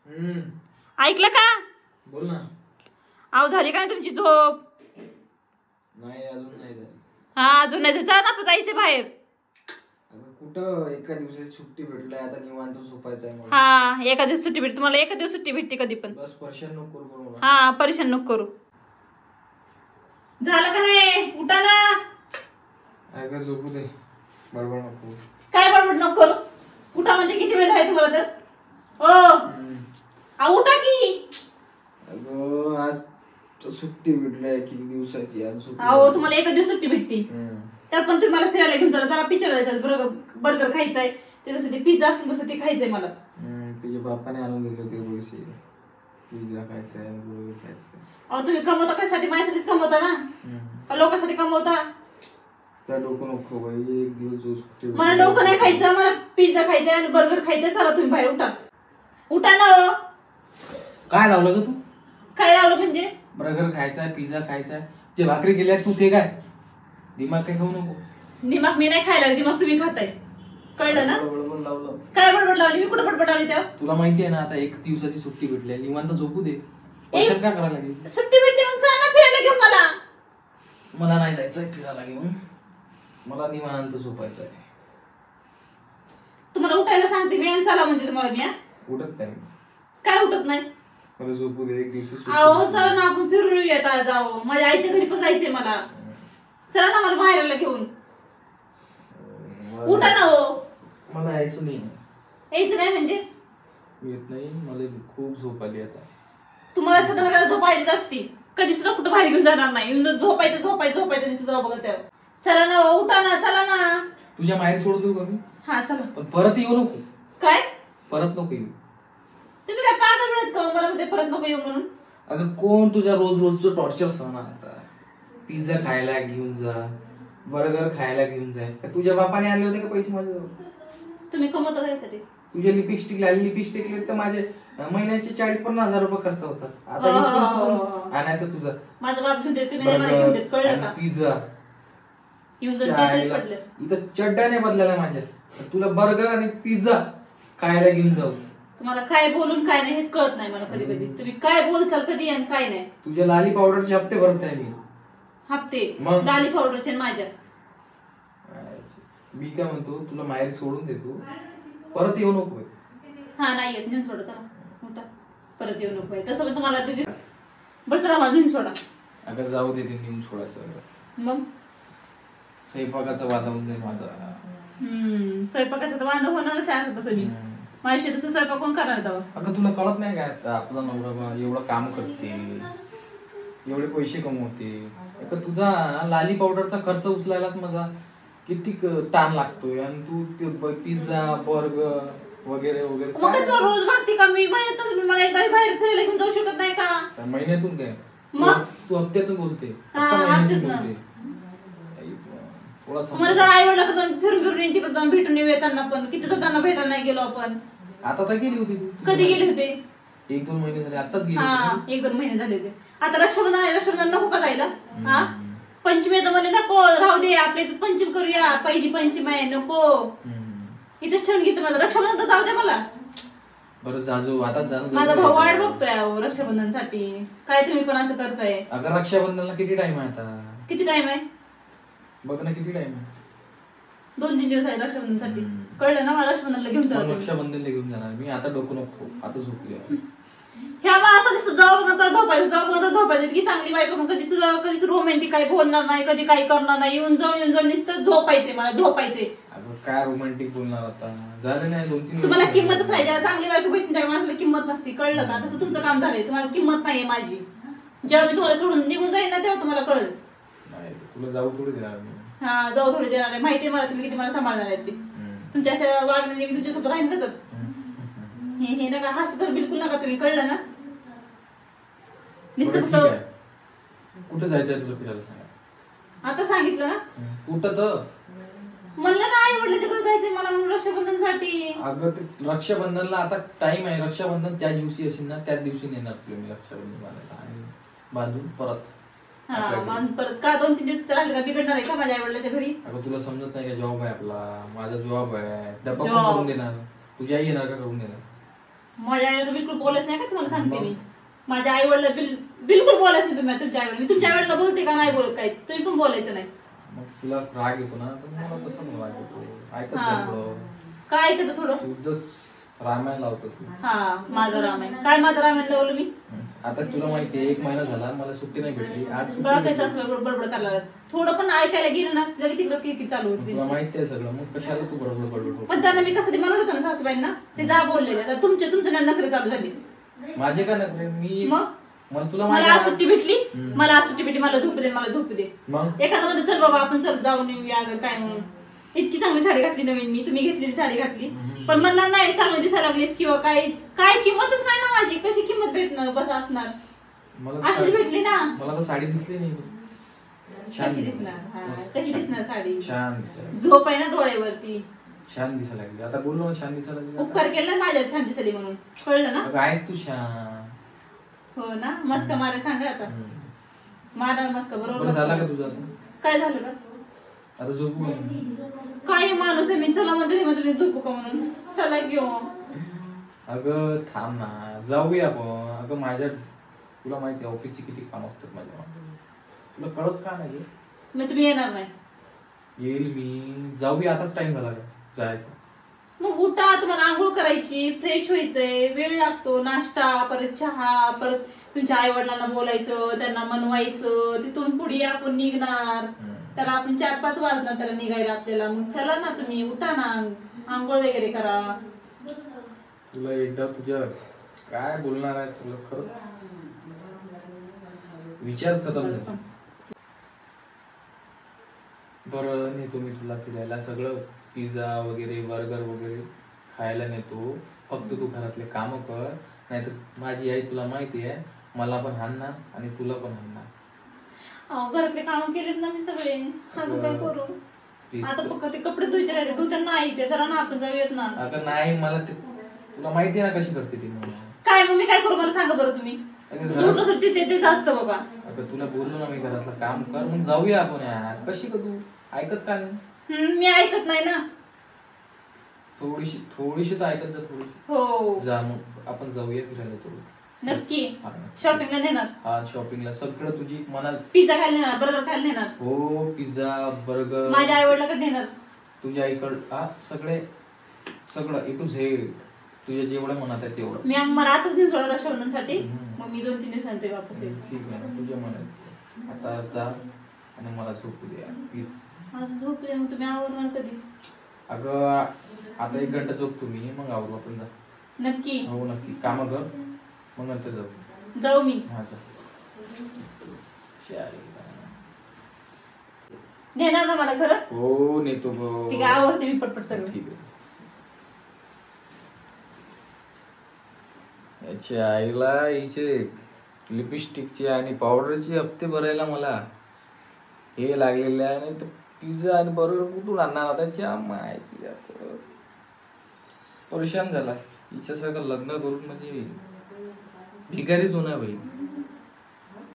ऐकलं का? बोल ना. आव झाली का तुमची झोप? नाही अजून नाही झाली. हा अजून नाही जा ना जायचं बाहेर. कुठं एका दिवसाची सुट्टी भेटलाय आता निवांत झोपायचं आहे मला. हा एका दिवस सुट्टी भेटते तुम्हाला एका दिवस सुट्टी भेटते कधी पण. बस परेशान नको करू मला. हा परेशान नको करू. झालं का नाही? उठा ना. अगं झोपू दे. बडबड नको. काय बडबड नको करू? उठा म्हणजे किती वेळ झाली तुम्हाला तर? ओ हा उठा की. अगं आज सुट्टी भेटलाय किती दिवसाची आज सुट्टी. अहो तुम्हाला एका दिवस सुट्टी भेटते. त्यात पण तुम्ही मला फिरायला घेऊन चला जरा पिक्चर जायचं बर्गर खायचंय त्याच्यासाठी पिझ्झा असेल तसं ते खायचंय मला. तुझ्या बापाने आणून दिले ते पैसे पिझ्झा खायचंय बर्गर खायचंय. अहो तुम्ही कमवता कशासाठी? माझ्यासाठीच कमवता ना लोकांसाठी कमवता. त्या डोकं नको बाई एक दिवस सुट्टी. मला डोकं नाही खायचं मला पिझ्झा खायचा आणि बर्गर खायचंय. चला तुम्ही बाहेर उठा. उठा ना. काय लावलं ग तू? काय लावलं म्हणजे? बर्गर खायचाय पिझ्झा खायचाय जे भाकरी केल्या तू ते काय दिमाग काय खाऊ नको. दिमाग मी नाही खायला दिमाग तुम्ही खाताय कळलं ना. बडबड लावलं. काय बडबड लावली? मी कुठं बडबड लावली तेव्हा? तुला माहिती आहे ना आता एक दिवसाची सुट्टी भेटली निवांत झोपू दे. पैशात काय करायला लागेल? सुट्टी भेटली म्हणून चला ना फिरायला घेऊन मला. मला नाही जायचंय फिरायला घेऊन. मला निवांत झोपायचंय. तुम्हाला उठायला सांगते मी आणि चला म्हणजे तुम्हाला मी. उठत नाही. काय उठत नाही? मला झोपू दे एक दिवस. अहो चला ना आपण फिरून येऊया जाऊ. माझ्या आईच्या घरी पण जायचंय मला. चला ना मला बाहेरला घेऊन. उठा ना हो. मला यायचं नाही. यायचं नाही म्हणजे? येत नाही मला खूप झोप आली आता. तुम्हाला सगळं झोपायचीच असती. कधी सुद्धा कुठं बाहेर घेऊन जाणार नाही. येऊन झोपायचं झोपायचं झोपायचं दिसत जाऊ बघा तेव्हा. चला ना उठा ना चला ना. तुझ्या माहेर सोडून देऊ का मी? हा चला. पण परत येऊ नको. काय? परत नको येऊ. तुम्ही काय पागल मिळत का मला म्हणते परत नको येऊ म्हणून? अगं कोण तुझ्या रोज रोजचं टॉर्चर सहणार आता. पिझ्झा खायला घेऊन जा बर्गर खायला घेऊन जाय. तुझ्या बापाने आणले होते का पैसे माझ्याजवळ? तुम्ही कमवता त्यासाठी. तुझ्या लिपस्टिक तर माझे महिन्याचे 40-50 हजार रुपये खर्च होता. आता आणायचं तुझं. माझा बाप घेऊन देत तुम्ही मला घेऊन देत कळलं का? पिझ्झा येऊन जात इथं चड्डा नाही बदलायला माझ्या. तुला बर्गर आणि पिझ्झा खायला घेऊन जाऊ. तुम्हाला काय बोलून काय नाही हेच कळत नाही मला कधी कधी. तुम्ही काय बोलचाल कधी आणि काय नाही. तुझ्या लाली पावडरचे हप्ते भरत आहे मी. हप्ते? लाली पावडरचे माझ्या. मी काय म्हणतो तुला माहेर सोडून देतो परत येऊ नको. हा नाही येत नेऊन सोडा चला मोठा. परत येऊ नको तसं पण तुम्हाला बरं चला मला नेऊन सोडा. अगं जाऊ दे ते नेऊन सोडायचं. मग स्वयंपाकाचं वातावरण जाईल माझा. स्वयंपाकाचं तर वांद होणारच आहे असं तसं. मी माझ्याशी तसं स्वयंपाक कोण करणार तेव्हा? अगं तुला कळत नाही काय आपला नवरा एवढं काम करते एवढे पैसे कमवते. तुझा लाली पावडरचा खर्च उचलायलाच माझा किती ताण लागतोय आणि तू पिझ्झा बर्गर वगैरे वगैरे. मग तुला रोज मागते का मी? महिन्यातून तुम्ही मला एकदा बाहेर फिरायला घेऊन जाऊ शकत नाही का? महिन्यातून काय? मग तू हप्त्यातून बोलते. मला जर आई वडिलांकडे जाऊन फिरून तिकडे जाऊन भेटून येऊ. त्यांना पण किती त्यांना भेटायला नाही गेलो आपण. आता तर गेली होती. कधी गेले होते? 1-2 महिने झाले आताच गेली. हा 1-2 महिने झाले होते. आता रक्षाबंधन नको का जायला? हा पंचमी तर म्हणे नको राहू दे आपल्या इथं पंचमी करूया. पहिली पंचमी आहे नको इथेच ठेवून घेते. माझं रक्षाबंधन तर जाऊ दे मला. बरं जाजू आता जाणं. माझा भाऊ वाट बघतोय रक्षाबंधन साठी. काय तुम्ही पण असं करताय? अगं रक्षाबंधनला किती टाइम आहे आता? किती टाइम आहे? बघ ना किती टाइम आहे. 2-3 दिवस आहे रक्षाबंधन साठी. कळलं ना? मला रक्षाबंधनला घेऊन जाणार. रक्षाबंधनला घेऊन जाणार मी. आता डोकं नको आता झोपली. ह्या असं दिसत जाऊ नका झोपायचं की चांगली बायको मग कधीच रोमॅन्टिक काही बोलणार नाही कधी काही करणार नाही. येऊन जाऊन नुसतं झोपायचे. मला झोपायचे. काय रोमॅन्टिक बोलणार आता? झालं नाही 2-3 तुम्हाला किंमतच नाही. ज्याला चांगली बायको भेटून त्या माणसाला किंमत नसते. कळलं का? तसं तुमचं काम झालंय. तुम्हाला किंमत नाहीये माझी. जेव्हा मी तुम्हाला सोडून निघून जाईल ना तेव्हा तुम्हाला कळलं. तुला जाऊ थोडी देणार मी. हा जाऊ थोडी देणार आहे. माहितीये मला तुम्ही किती मला सांभाळणार आहेत ते. तुमच्या अशा वागण्याने मी तुमच्यासोबत राहीन ना. हे नका हसं तर बिलकुल नका तुम्ही. कळलं ना? कुठं जायचंय तुला फिरायला सांगा? आता सांगितलं ना. कुठं तर म्हणलं ना आई वडील तिकडे जायचंय मला म्हणून रक्षाबंधन साठी. अगं ते रक्षाबंधनला आता टाइम आहे. रक्षाबंधन त्या दिवशी असेल ना त्याच दिवशी नेणार तुला मी रक्षाबंधन बांधायला आणि बांधून परत. परत का 2-3 दिवस राहिले का बिघडणार आहे का माझ्या आई वडिलांच्या घरी? अगं तुला समजत नाही का जॉब आहे आपला. माझा जॉब आहे. डब्बा कोण करून देणार? तुझी आई येणार का करून देणार? माझ्या आईला बिलकुल बोलायचं नाही का तुम्हाला सांगते मी. माझ्या आई वडिला बिलकुल बोलायचं नाही तुम्ही तुमच्या आईवडला. मी तुमच्या आईवडला बोलते का नाही बोलत काही, तुम्ही पण बोलायचं नाही. मग तुला राग येतो ना, तर मला तसं राग येतो. ऐकत हा. जा थोडं. काय ऐकतं थोडं? तुझंच रामायण लावतो तू. हा माझं रामायण काय, माझं रामायण लावलं मी? आता तुला माहितीये 1 महिना झाला मला सुट्टी नाही भेटली. आज सुट्टी बघा भेटली. कसं असलं बडबड करायला लागत. थोडं पण ऐकायला गेलं ना जरी तिकडं की चालू होती तुला माहितीये सगळं, मग कशाला तू बडबड पण त्यांना मी कसं ते म्हणत होतो ना सासूबाईंना, ते जा बोललेले. आता तुमचे नखरे चालू झाले. माझे का नखरे? मी मग मला तुला मला आज सुट्टी भेटली, हम्म. मला आज सुट्टी भेटली, मला झोपू दे, मला झोपू दे. मग एखादा मध्ये चल बाबा आपण चल जाऊन येऊया अगर काय म्हणून. इतकी चांगली साडी घातली नवीन मी, तुम्ही घेतलेली साडी घातली. पण म्हणणार नाही चांगली दिसायला लागलीस किंवा काय किंमतच नाही ना माझी. कशी किंमत भेटणार बस असणार, मला अशीच भेटली ना. मला तर साडी दिसली नाही. कशी दिसणार? हा, कशी दिसणार साडी? छान दिसायला, झोप आहे ना डोळ्यावरती. छान दिसायला लागली. आता बोललो ना छान दिसायला लागली. उपकार केला ना माझ्यावर छान दिसली म्हणून, कळलं ना? अगं आहेस तू छान. हो ना, मस्का मारा सांगा आता. मारा मस्का बरं बरोबर. झाला का तुझं आता? काय झालं का? आता झोपू का? काय माणूस आहे मी, चला म्हणते मग तुम्ही झोपू का म्हणून. चला घेऊ. अगं थांब ना, जाऊया आपण. अगं माझ्या तुला माहिती आहे ऑफिसची किती काम असतात माझ्या. तुला कळत का नाही? मग तुम्ही येणार नाही? येईल मी. जाऊया, आताच टाइम झाला का जायचा? मग उठा, तुम्हाला आंघोळ करायची, फ्रेश व्हायचंय, वेळ लागतो. नाश्ता, परत चहा, परत तुमच्या आई वडिलांना बोलायचं, त्यांना मनवायचं. तिथून पुढे आपण निघणार. त्याला आपण 4-5 वाजणार त्याला निघायला आपल्याला. मग चला ना तुम्ही उठा ना, आंघोळ वगैरे करा. तुला एकदा तुझ्या काय बोलणार आहे तुला खरंच विचारच खतम झाला. बरं नेतो मी तुला फिरायला. सगळं पिझ्झा वगैरे बर्गर वगैरे खायला नेतो. फक्त तू घरातले काम कर, नाहीतर माझी आई तुला माहिती आहे मला पण हाणणार आणि तुला पण हाणणार. घरातले काम केलेत ना मी सगळे, अजून काय करू? आता फक्त ते कपडे धुवायचे राहिले. तू त्यांना आई ते जरा ना आपण जाऊयात ना. अगं नाही, मला ते तुला माहिती आहे ना कशी करते ती म्हणून. काय मग मी काय करू मला सांगा बरं तुम्ही. तेच असतं बाबा. अगं तुला बोललो ना मी घरातलं काम कर, मग जाऊया आपण यार. कशी का तू ऐकत का नाही? मी ऐकत नाही ना. थोडीशी तर ऐकत जा, थोडीशी. हो जा मग आपण जाऊया फिरायला थोडं. नक्की. शॉपिंगला नेणार? हा शॉपिंगला सगळं तुझी मनात. पिझ्झा खायला नेणार, बर्गर खायला नेणार? हो पिझ्झा बर्गर. माझ्या आई वडिलांकडे नेणार? तुझ्या आईकडे हा सगळं A to Z तुझ्या जेवढं मनात आहे तेवढं. मी मला आताच नेऊन सोडा रक्षाबंधनसाठी. मग मी 2-3 दिवसांनी वापस येईल. ठीक आहे ना, तुझ्या मनात. आता जा आणि मला झोपू दे प्लीज. माझं झोप दे, मग तुम्ही आवरणार कधी? अगं आता 1 घंटा झोप तुम्ही, मग आवरू आपण. जा नक्की? हो नक्की. काम कर, मग नंतर जाऊ. जाऊ मी? हा जा. नेणार ना मला खरं? हो नेतो गं. ठीक आहे, आवडते मी पटपट सगळं. ठीक आहे. याच्या आईला हिचे लिपस्टिकचे आणि पावडरचे हप्ते भरायला मला हे लागलेले आहे. नाही तर पिझ्झा आणि बर्गर कुठून आणणार आता? त्याच्या मायची परेशान झाला. हिच्यासारखं लग्न करून म्हणजे भिकारीच होणार भाई.